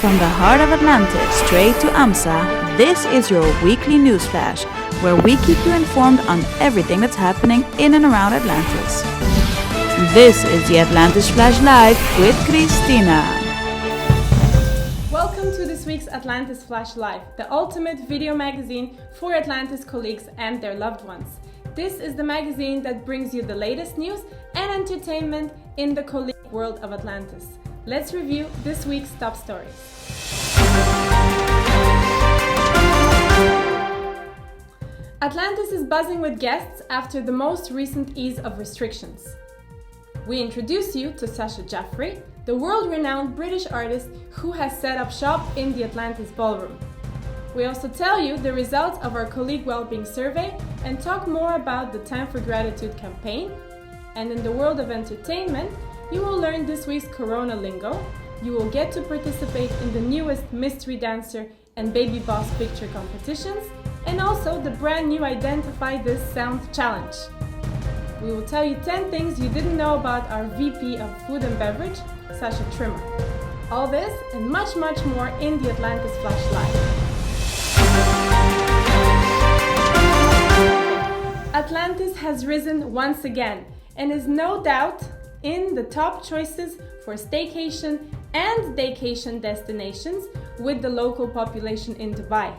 From the heart of Atlantis straight to AMSA, this is your weekly news flash, where we keep you informed on everything that's happening in and around Atlantis. This is the Atlantis Flash Live with Christina. Welcome to this week's Atlantis Flash Live, the ultimate video magazine for Atlantis colleagues and their loved ones. This is the magazine that brings you the latest news and entertainment in the colleague world of Atlantis. Let's review this week's top stories. Atlantis is buzzing with guests after the most recent ease of restrictions. We introduce you to Sacha Jafri, the world-renowned British artist who has set up shop in the Atlantis ballroom. We also tell you the results of our colleague wellbeing survey and talk more about the Time for Gratitude campaign. And in the world of entertainment, you will learn this week's Corona lingo, you will get to participate in the newest Mystery Dancer and Baby Boss picture competitions, and also the brand new Identify This Sound challenge. We will tell you 10 things you didn't know about our VP of Food and Beverage, Sascha Triemer. All this and much more in the Atlantis Flash Live. Atlantis has risen once again and is no doubt in the top choices for staycation and daycation destinations with the local population in Dubai.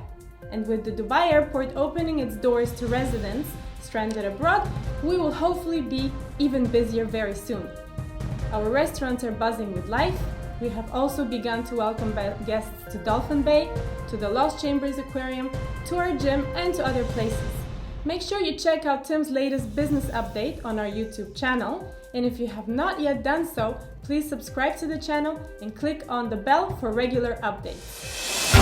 And with the Dubai airport opening its doors to residents stranded abroad, we will hopefully be even busier very soon. Our restaurants are buzzing with life. We have also begun to welcome guests to Dolphin Bay, to the Lost Chambers Aquarium, to our gym and to other places. Make sure you check out Tim's latest business update on our YouTube channel. And if you have not yet done so, please subscribe to the channel and click on the bell for regular updates.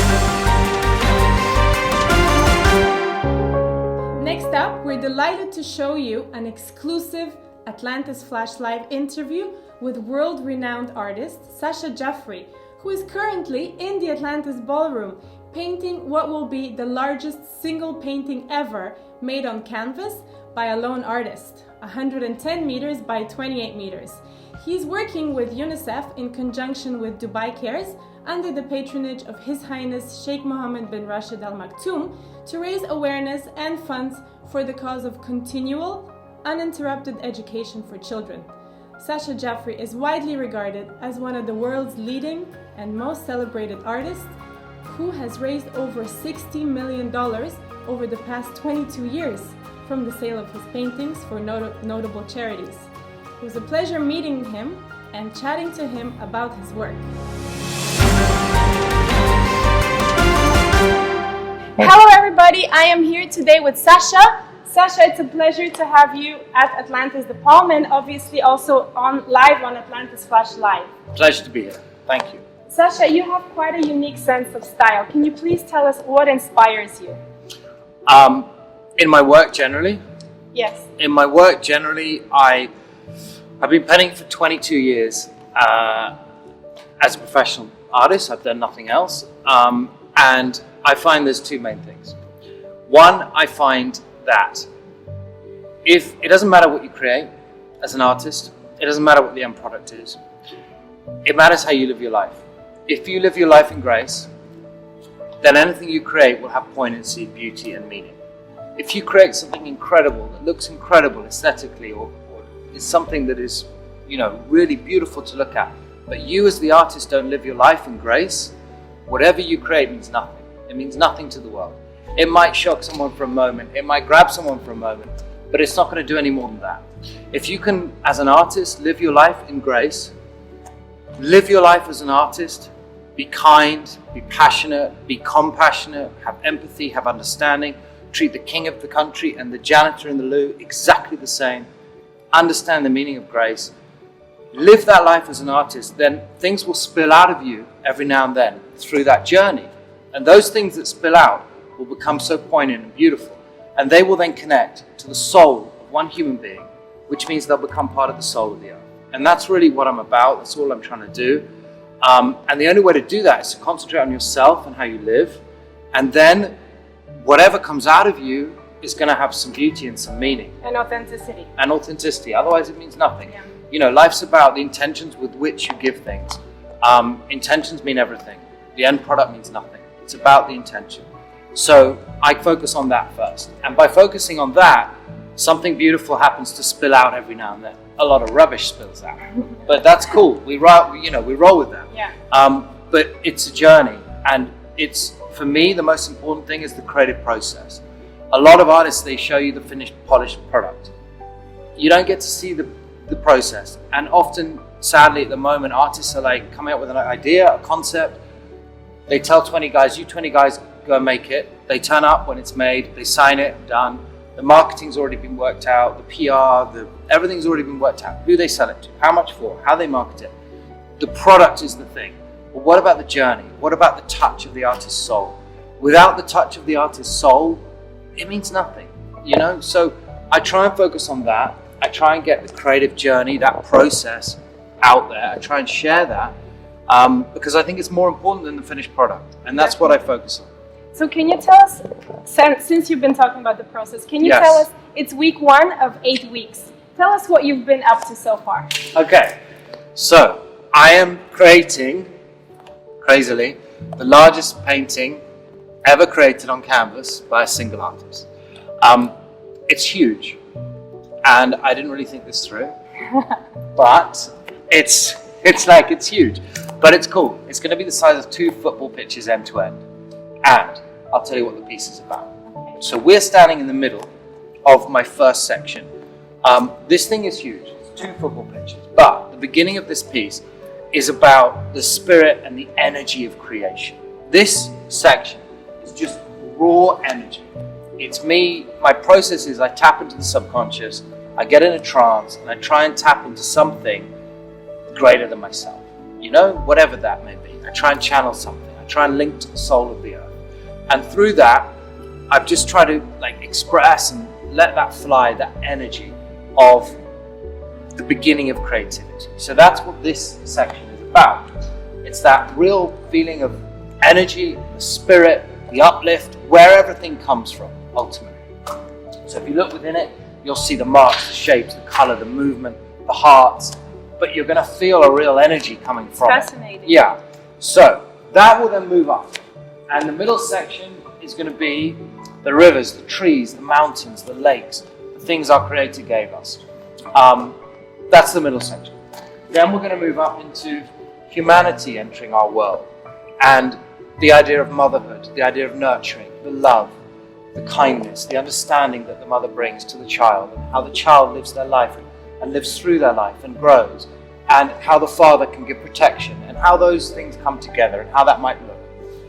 Next up, we're delighted to show you an exclusive Atlantis Flash Live interview with world-renowned artist Sacha Jafri, who is currently in the Atlantis ballroom painting what will be the largest single painting ever made on canvas by a lone artist, 110 meters by 28 meters. He's working with UNICEF in conjunction with Dubai Cares under the patronage of His Highness Sheikh Mohammed bin Rashid Al Maktoum to raise awareness and funds for the cause of continual, uninterrupted education for children. Sacha Jafri is widely regarded as one of the world's leading and most celebrated artists, who has raised over $60 million over the past 22 years from the sale of his paintings for notable charities. It was a pleasure meeting him and chatting to him about his work. Hello everybody, I am here today with Sacha. Sacha, it's a pleasure to have you at Atlantis the Palm and obviously also live on Atlantis Flash Live. Pleasure to be here. Thank you. Sacha, you have quite a unique sense of style. Can you please tell us what inspires you? In my work generally? Yes. In my work generally, I've been painting for 22 years as a professional artist. I've done nothing else. And I find there's two main things. One, I find that if it doesn't matter what you create as an artist, it doesn't matter what the end product is. It matters how you live your life. If you live your life in grace, then anything you create will have poignancy, beauty, and meaning. If you create something incredible, that looks incredible aesthetically, or is something that is, really beautiful to look at, but you as the artist don't live your life in grace, whatever you create means nothing. It means nothing to the world. It might shock someone for a moment, it might grab someone for a moment, but it's not going to do any more than that. If you can, as an artist, live your life in grace, live your life as an artist, be kind, be passionate, be compassionate, have empathy, have understanding, treat the king of the country and the janitor in the loo exactly the same, understand the meaning of grace, live that life as an artist, then things will spill out of you every now and then through that journey. And those things that spill out will become so poignant and beautiful. And they will then connect to the soul of one human being, which means they'll become part of the soul of the earth. And that's really what I'm about. That's all I'm trying to do. And the only way to do that is to concentrate on yourself and how you live. And then whatever comes out of you is going to have some beauty and some meaning. And authenticity. And authenticity. Otherwise it means nothing. Yeah. Life's about the intentions with which you give things. Intentions mean everything. The end product means nothing. It's about the intention. So I focus on that first. And by focusing on that, something beautiful happens to spill out every now and then. A lot of rubbish spills out, but that's cool. We roll with that. Yeah. But it's a journey, and it's, for me, the most important thing is the creative process. A lot of artists, they show you the finished, polished product. You don't get to see the process. And often, sadly, at the moment, artists are like coming up with an idea, a concept. They tell 20 guys, you 20 guys go and make it. They turn up when it's made, they sign it, done. The marketing's already been worked out, the PR, everything's already been worked out. Who they sell it to, how much for, how they market it. The product is the thing. But what about the journey? What about the touch of the artist's soul? Without the touch of the artist's soul, it means nothing, So I try and focus on that. I try and get the creative journey, that process out there. I try and share that because I think it's more important than the finished product. And that's what I focus on. So can you tell us, since you've been talking about the process, can you tell us, it's week 1 of 8 weeks. Tell us what you've been up to so far. Okay, so I am creating, crazily, the largest painting ever created on canvas by a single artist. It's huge, and I didn't really think this through, but it's huge, but it's cool. It's going to be the size of 2 football pitches end to end, and I'll tell you what the piece is about. So we're standing in the middle of my first section. This thing is huge. It's 2 football pitches. But the beginning of this piece is about the spirit and the energy of creation. This section is just raw energy. It's me. My process is I tap into the subconscious, I get in a trance, and I try and tap into something greater than myself. Whatever that may be. I try and channel something. I try and link to the soul of the earth. And through that, I've just tried to express and let that fly, that energy of the beginning of creativity. So that's what this section is about. It's that real feeling of energy, the spirit, the uplift, where everything comes from, ultimately. So if you look within it, you'll see the marks, the shapes, the color, the movement, the hearts, but you're going to feel a real energy coming from it. Fascinating. Yeah. So that will then move up. And the middle section is going to be the rivers, the trees, the mountains, the lakes, the things our Creator gave us. That's the middle section. Then we're going to move up into humanity entering our world, and the idea of motherhood, the idea of nurturing, the love, the kindness, the understanding that the mother brings to the child, and how the child lives their life and lives through their life and grows, and how the father can give protection, and how those things come together and how that might look.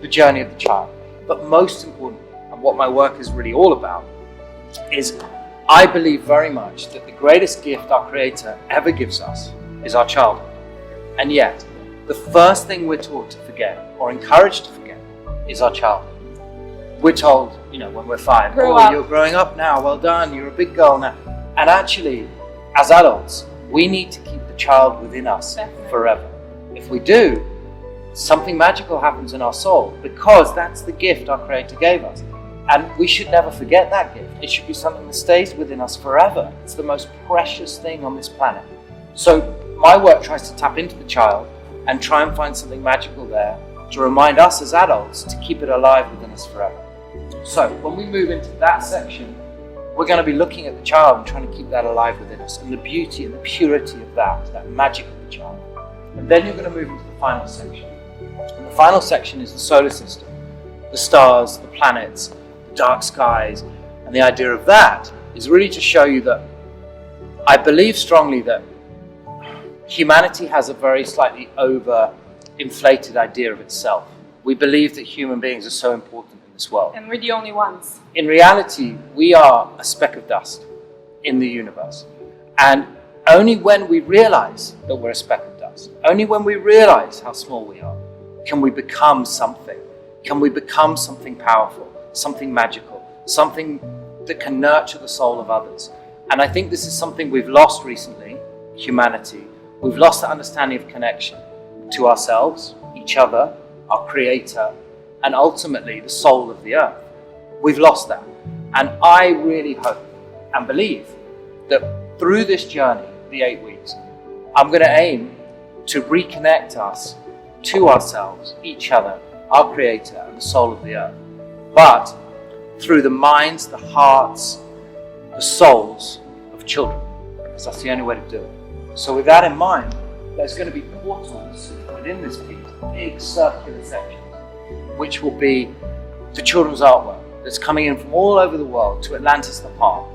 The journey of the child. But most importantly, and what my work is really all about, is I believe very much that the greatest gift our Creator ever gives us is our childhood. And yet, the first thing we're taught to forget, or encouraged to forget, is our childhood. We're told, when we're 5, you're growing up now, well done, you're a big girl now. And actually, as adults, we need to keep the child within us forever. If we do, something magical happens in our soul, because that's the gift our Creator gave us. And we should never forget that gift. It should be something that stays within us forever. It's the most precious thing on this planet. So my work tries to tap into the child and try and find something magical there to remind us as adults to keep it alive within us forever. So when we move into that section, we're going to be looking at the child and trying to keep that alive within us, and the beauty and the purity of that magic of the child. And then you're going to move into the final section. And the final section is the solar system, the stars, the planets, the dark skies, and the idea of that is really to show you that I believe strongly that humanity has a very slightly over-inflated idea of itself. We believe that human beings are so important in this world. And we're the only ones. In reality, we are a speck of dust in the universe. And only when we realize that we're a speck of dust, only when we realize how small we are, can we become something. Can we become something powerful, something magical, something that can nurture the soul of others. And I think this is something we've lost recently, humanity. We've lost the understanding of connection to ourselves, each other, our Creator, and ultimately the soul of the earth. We've lost that. And I really hope and believe that through this journey, the 8 weeks, I'm going to aim to reconnect us to ourselves, each other, our creator and the soul of the earth, but through the minds, the hearts, the souls of children, because that's the only way to do it. So with that in mind, there's going to be portals within this piece, big circular sections, which will be the children's artwork that's coming in from all over the world to Atlantis the Palm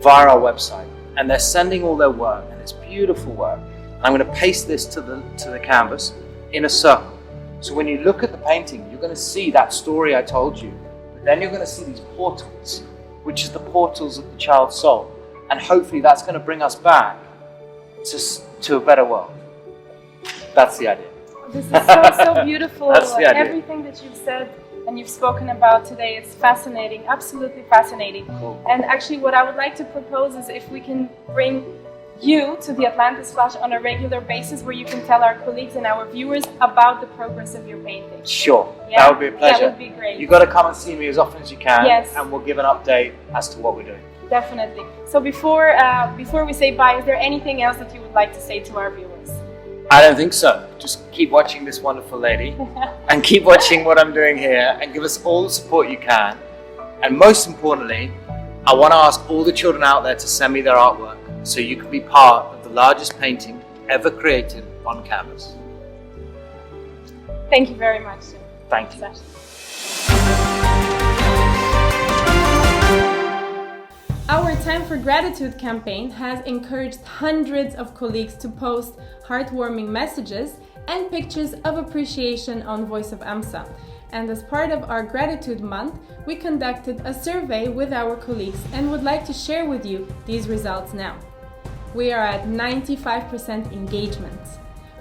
via our website, and they're sending all their work, and it's beautiful work. And I'm going to paste this to the canvas in a circle. So when you look at the painting, you're going to see that story I told you, but then you're going to see these portals, which is the portals of the child's soul, and hopefully that's going to bring us back to a better world. That's the idea. This is so beautiful. That's the idea. Everything that you've said and you've spoken about today is fascinating, absolutely fascinating. Cool. And actually what I would like to propose is if we can bring you to the Atlantis Flash on a regular basis, where you can tell our colleagues and our viewers about the progress of your painting. Sure, Yeah? that would be a pleasure. That would be great. You've got to come and see me as often as you can, Yes. and we'll give an update as to what we're doing. Definitely. So before we say bye, is there anything else that you would like to say to our viewers? I don't think so. Just keep watching this wonderful lady and keep watching what I'm doing here, and give us all the support you can. And most importantly, I want to ask all the children out there to send me their artwork so you can be part of the largest painting ever created on canvas. Thank you very much. Thank you. Sasha. Our Time for Gratitude campaign has encouraged hundreds of colleagues to post heartwarming messages and pictures of appreciation on Voice of AMSA. And as part of our Gratitude Month, we conducted a survey with our colleagues and would like to share with you these results now. We are at 95% engagement.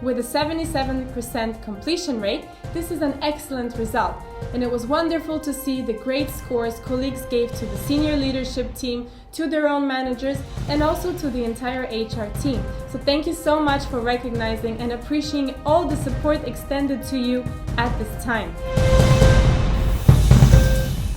With a 77% completion rate, this is an excellent result, and it was wonderful to see the great scores colleagues gave to the senior leadership team, to their own managers, and also to the entire HR team. So thank you so much for recognizing and appreciating all the support extended to you at this time.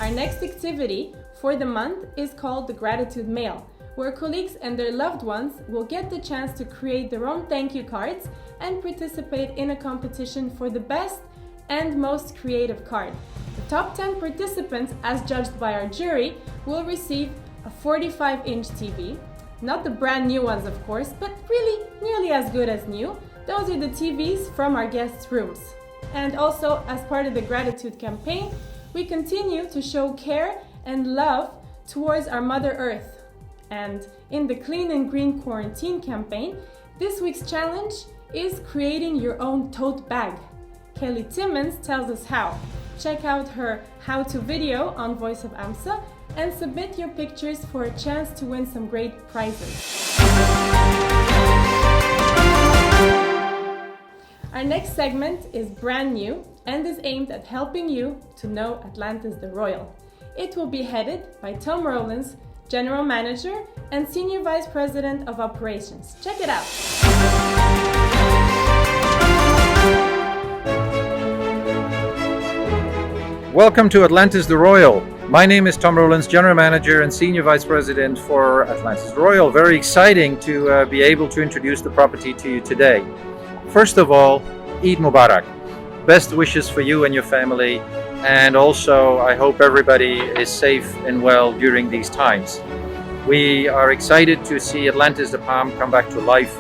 Our next activity for the month is called the Gratitude Mail, where colleagues and their loved ones will get the chance to create their own thank you cards and participate in a competition for the best and most creative card. The top 10 participants, as judged by our jury, will receive a 45-inch TV, not the brand new ones of course, but really nearly as good as new. Those are the TVs from our guests' rooms. And also, as part of the gratitude campaign, we continue to show care and love towards our Mother Earth. And in the Clean and Green Quarantine campaign, this week's challenge is creating your own tote bag. Kelly Timmons tells us how. Check out her how-to video on Voice of AMSA and submit your pictures for a chance to win some great prizes. Our next segment is brand new and is aimed at helping you to know Atlantis the Royal. It will be headed by Tom Rowlands, General Manager and Senior Vice President of Operations. Check it out. Welcome to Atlantis the Royal. My name is Tom Rowlands, General Manager and Senior Vice President for Atlantis the Royal. Very exciting to be able to introduce the property to you today. First of all, Eid Mubarak. Best wishes for you and your family, and also I hope everybody is safe and well during these times. We are excited to see Atlantis the Palm come back to life,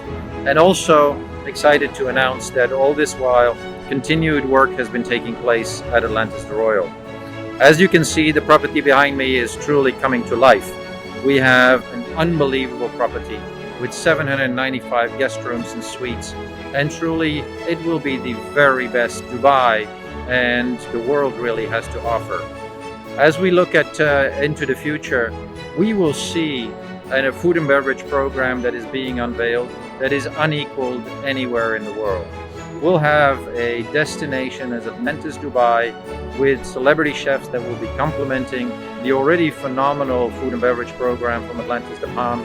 and also excited to announce that all this while continued work has been taking place at Atlantis the Royal. As you can see, the property behind me is truly coming to life. We have an unbelievable property with 795 guest rooms and suites, and truly it will be the very best Dubai and the world really has to offer. As we look at into the future, we will see a food and beverage program that is being unveiled that is unequaled anywhere in the world. We'll have a destination as Atlantis Dubai with celebrity chefs that will be complementing the already phenomenal food and beverage program from Atlantis the Palm,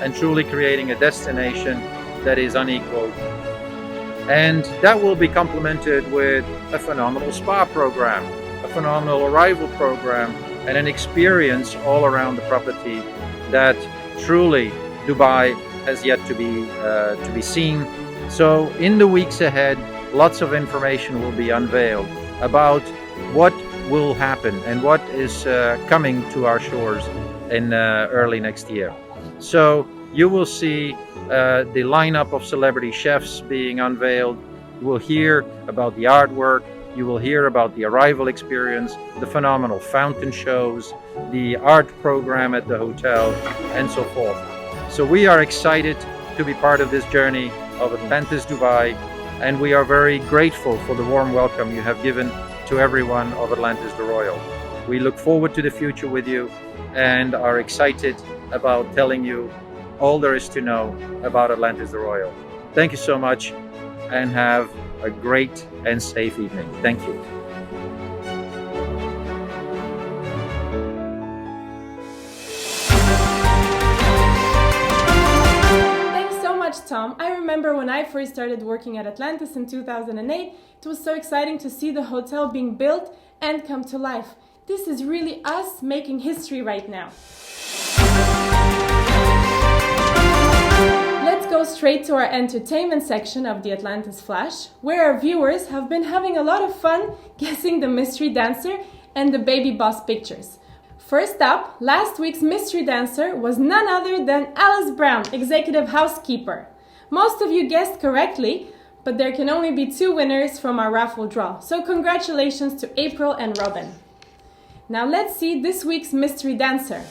and truly creating a destination that is unequaled. And that will be complemented with a phenomenal spa program, a phenomenal arrival program, and an experience all around the property that truly Dubai has yet to be seen. So in the weeks ahead, lots of information will be unveiled about what will happen and what is coming to our shores in early next year. So you will see the lineup of celebrity chefs being unveiled. You will hear about the artwork. You will hear about the arrival experience, the phenomenal fountain shows, the art program at the hotel, and so forth. So we are excited to be part of this journey of Atlantis Dubai, and we are very grateful for the warm welcome you have given to everyone of Atlantis the Royal. We look forward to the future with you and are excited about telling you all there is to know about Atlantis the Royal. Thank you so much and have a great and safe evening. Thank you. Thanks so much, Tom. I remember when I first started working at Atlantis in 2008, it was so exciting to see the hotel being built and come to life. This is really us making history right now. Let's go straight to our entertainment section of the Atlantis Flash, where our viewers have been having a lot of fun guessing the mystery dancer and the baby boss pictures. First up, last week's mystery dancer was none other than Alice Brown, executive housekeeper. Most of you guessed correctly, but there can only be 2 winners from our raffle draw, so congratulations to April and Robin. Now let's see this week's mystery dancer.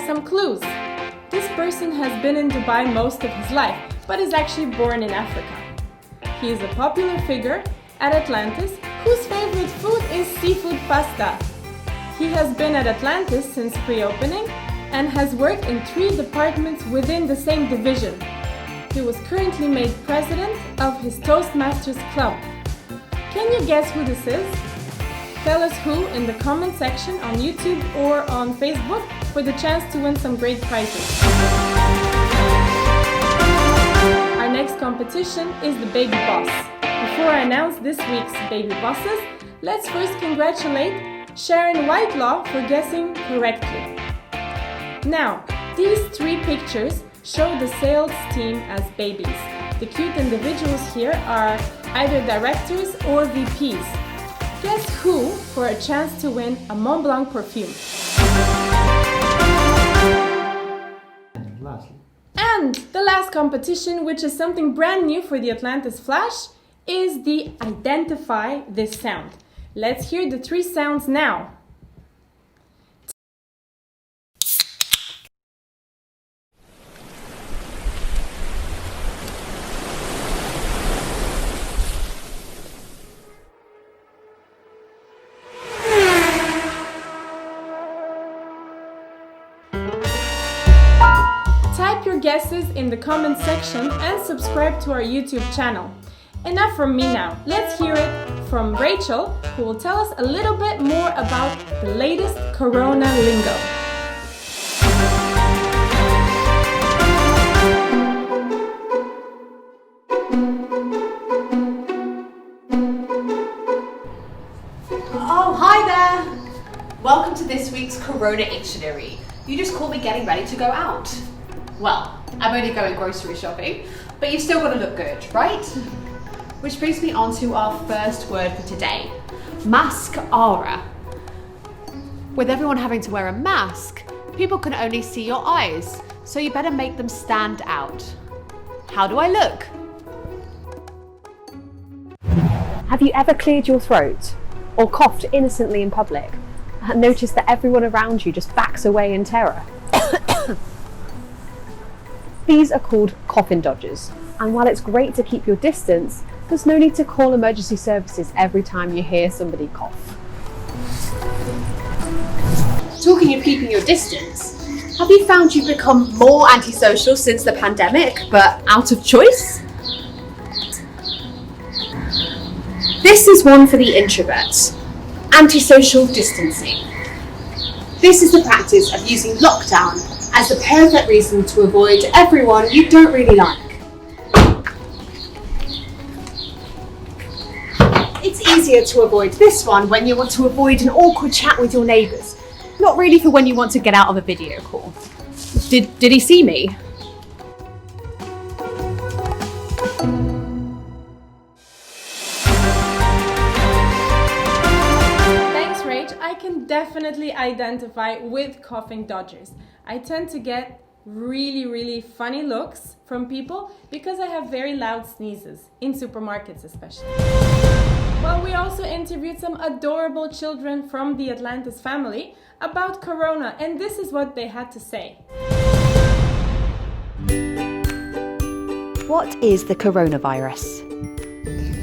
Some clues. This person has been in Dubai most of his life, but is actually born in Africa. He is a popular figure at Atlantis whose favorite food is seafood pasta. He has been at Atlantis since pre-opening and has worked in 3 departments within the same division. He was currently made president of his Toastmasters Club. Can you guess who this is? Tell us who in the comment section on YouTube or on Facebook for the chance to win some great prizes. Our next competition is the Baby Boss. Before I announce this week's Baby Bosses, let's first congratulate Sharon Whitelaw for guessing correctly. Now, these 3 pictures show the sales team as babies. The cute individuals here are either directors or VPs. Guess who for a chance to win a Mont Blanc perfume. And the last competition, which is something brand new for the Atlantis Flash, is the Identify This Sound. Let's hear the 3 sounds now. Type your guesses in the comment section and subscribe to our YouTube channel. Enough from me now. Let's hear it from Rachel, who will tell us a little bit more about the latest Corona lingo. Oh, hi there! Welcome to this week's Coronaictionary. You just caught me getting ready to go out. Well, I'm only going grocery shopping, but you've still got to look good, right? Which brings me on to our first word for today, mascara. With everyone having to wear a mask, people can only see your eyes, so you better make them stand out. How do I look? Have you ever cleared your throat or coughed innocently in public and noticed that everyone around you just backs away in terror? These are called coffin dodgers, and while it's great to keep your distance, there's no need to call emergency services every time you hear somebody cough. Talking of keeping your distance, have you found you've become more antisocial since the pandemic, but out of choice? This is one for the introverts. Antisocial distancing. This is the practice of using lockdown as the perfect reason to avoid everyone you don't really like. It's easier to avoid this one when you want to avoid an awkward chat with your neighbours. Not really for when you want to get out of a video call. Did he see me? Thanks, Rach. I can definitely identify with coughing dodgers. I tend to get really funny looks from people because I have very loud sneezes, in supermarkets especially. Well, we also interviewed some adorable children from the Atlantis family about Corona, and this is what they had to say. What is the coronavirus?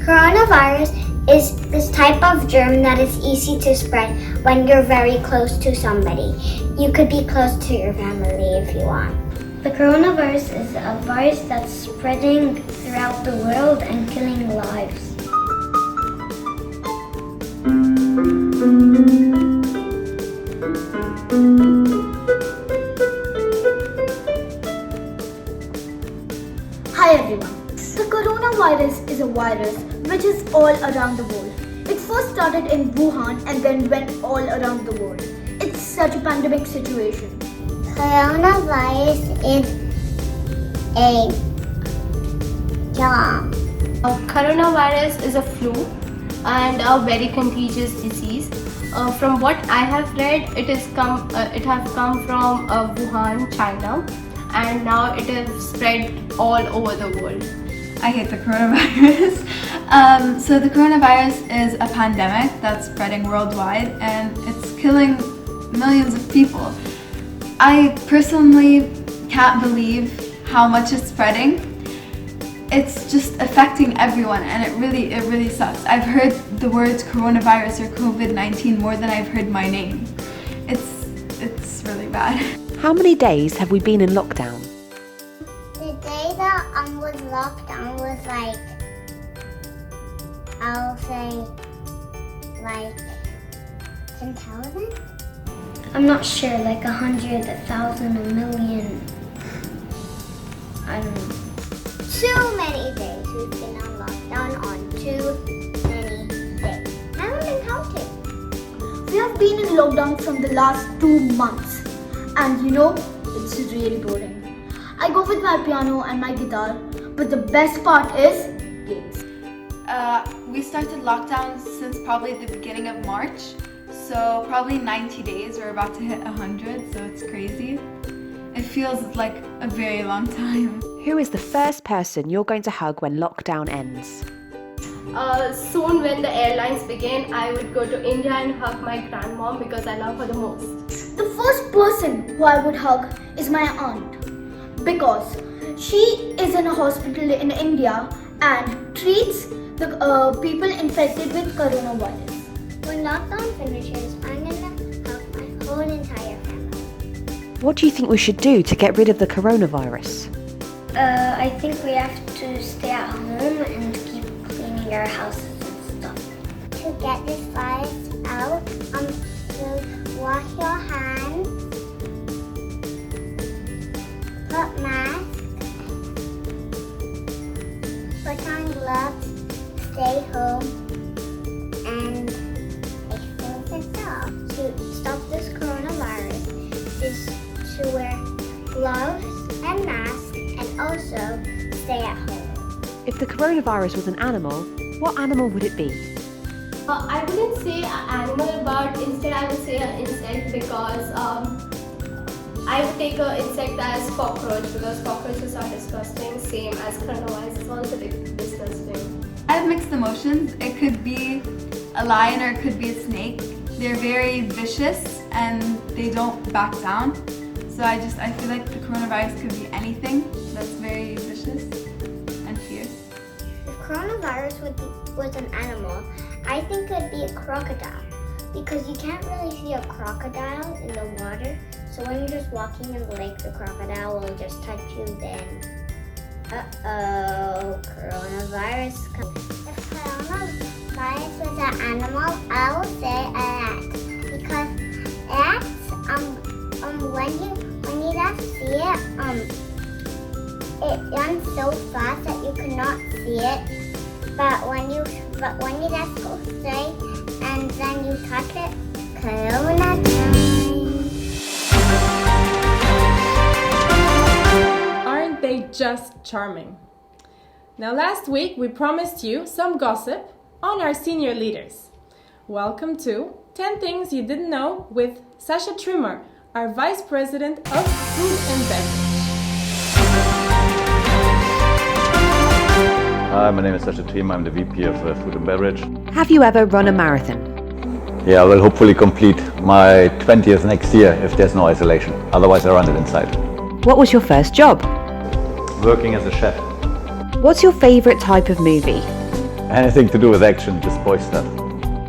Coronavirus is this type of germ that is easy to spread when you're very close to somebody. You could be close to your family if you want. The coronavirus is a virus that's spreading throughout the world and killing lives. Hi everyone. The coronavirus is a virus which is all around the world. It first started in Wuhan and then went all around the world. It's such a pandemic situation. Coronavirus is a germ. Coronavirus is a flu and a very contagious disease. From what I have read, it has come from Wuhan, China, and now it has spread all over the world. I hate the coronavirus. So the coronavirus is a pandemic that's spreading worldwide and it's killing millions of people. I personally can't believe how much it's spreading. It's just affecting everyone and it really sucks. I've heard the words coronavirus or COVID-19 more than I've heard my name. It's really bad. How many days have we been in lockdown? The day that was locked down was I'll say 10,000? I'm not sure, 100, 1,000, 1,000,000. I don't know. Too many days we've been on lockdown on too many days. I haven't been counting. We have been in lockdown from the last 2 months. And it's really boring. I go with my piano and my guitar, but the best part is games. We started lockdown since probably the beginning of March, so probably 90 days. We're about to hit 100, so it's crazy. It feels like a very long time. Who is the first person you're going to hug when lockdown ends? Soon when the airlines begin, I would go to India and hug my grandmom because I love her the most. The first person who I would hug is my aunt because she is in a hospital in India and treats the people infected with coronavirus. When lockdown finishes, I'm gonna hug my whole entire family. What do you think we should do to get rid of the coronavirus? I think we have to stay at home and keep cleaning our houses and stuff. To get this virus out, to wash your hands, put mask, put on gloves, stay home, and expose yourself. To stop this coronavirus is to wear gloves and masks and also stay at home. If the coronavirus was an animal, what animal would it be? I wouldn't say an animal, but instead I would say an insect because I would take an insect as cockroach because cockroaches are disgusting, same as coronavirus is also disgusting. I have mixed emotions. It could be a lion or it could be a snake. They're very vicious and they don't back down. So I feel like the coronavirus could be anything that's very vicious and fierce. If coronavirus was an animal, I think it would be a crocodile because you can't really see a crocodile in the water. So when you're just walking in the lake, the crocodile will just touch you then. Uh-oh, coronavirus. If coronavirus was an animal, I will say a rat. Because rats, when you just see it runs so fast that you cannot see it. But when you just go straight and then you touch it, Corona time. Aren't they just charming? Now last week we promised you some gossip on our senior leaders. Welcome to 10 Things You Didn't Know with Sascha Triemer, our Vice President of Food and Beverage. Hi, my name is Sascha Triemer. I'm the VP of Food and Beverage. Have you ever run a marathon? Yeah, I will hopefully complete my 20th next year if there's no isolation. Otherwise I run it inside. What was your first job? Working as a chef. What's your favourite type of movie? Anything to do with action, just boy stuff.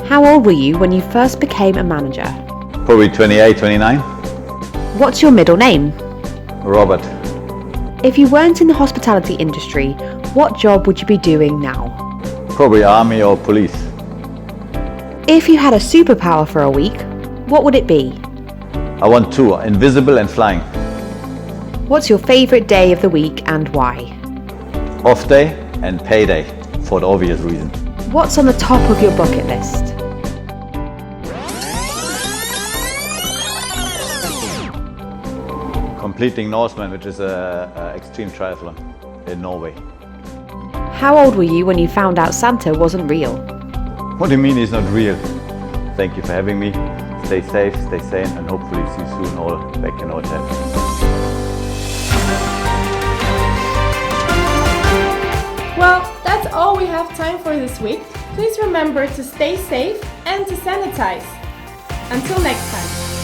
How old were you when you first became a manager? Probably 28, 29. What's your middle name? Robert. If you weren't in the hospitality industry, what job would you be doing now? Probably army or police. If you had a superpower for a week, what would it be? I want two, invisible and flying. What's your favourite day of the week and why? Off day and payday, for the obvious reason. What's on the top of your bucket list? Completing Norseman, which is a extreme triathlon in Norway. How old were you when you found out Santa wasn't real? What do you mean he's not real? Thank you for having me. Stay safe, stay sane, and hopefully see you soon all back in our chat. Well, that's all we have time for this week. Please remember to stay safe and to sanitize. Until next time.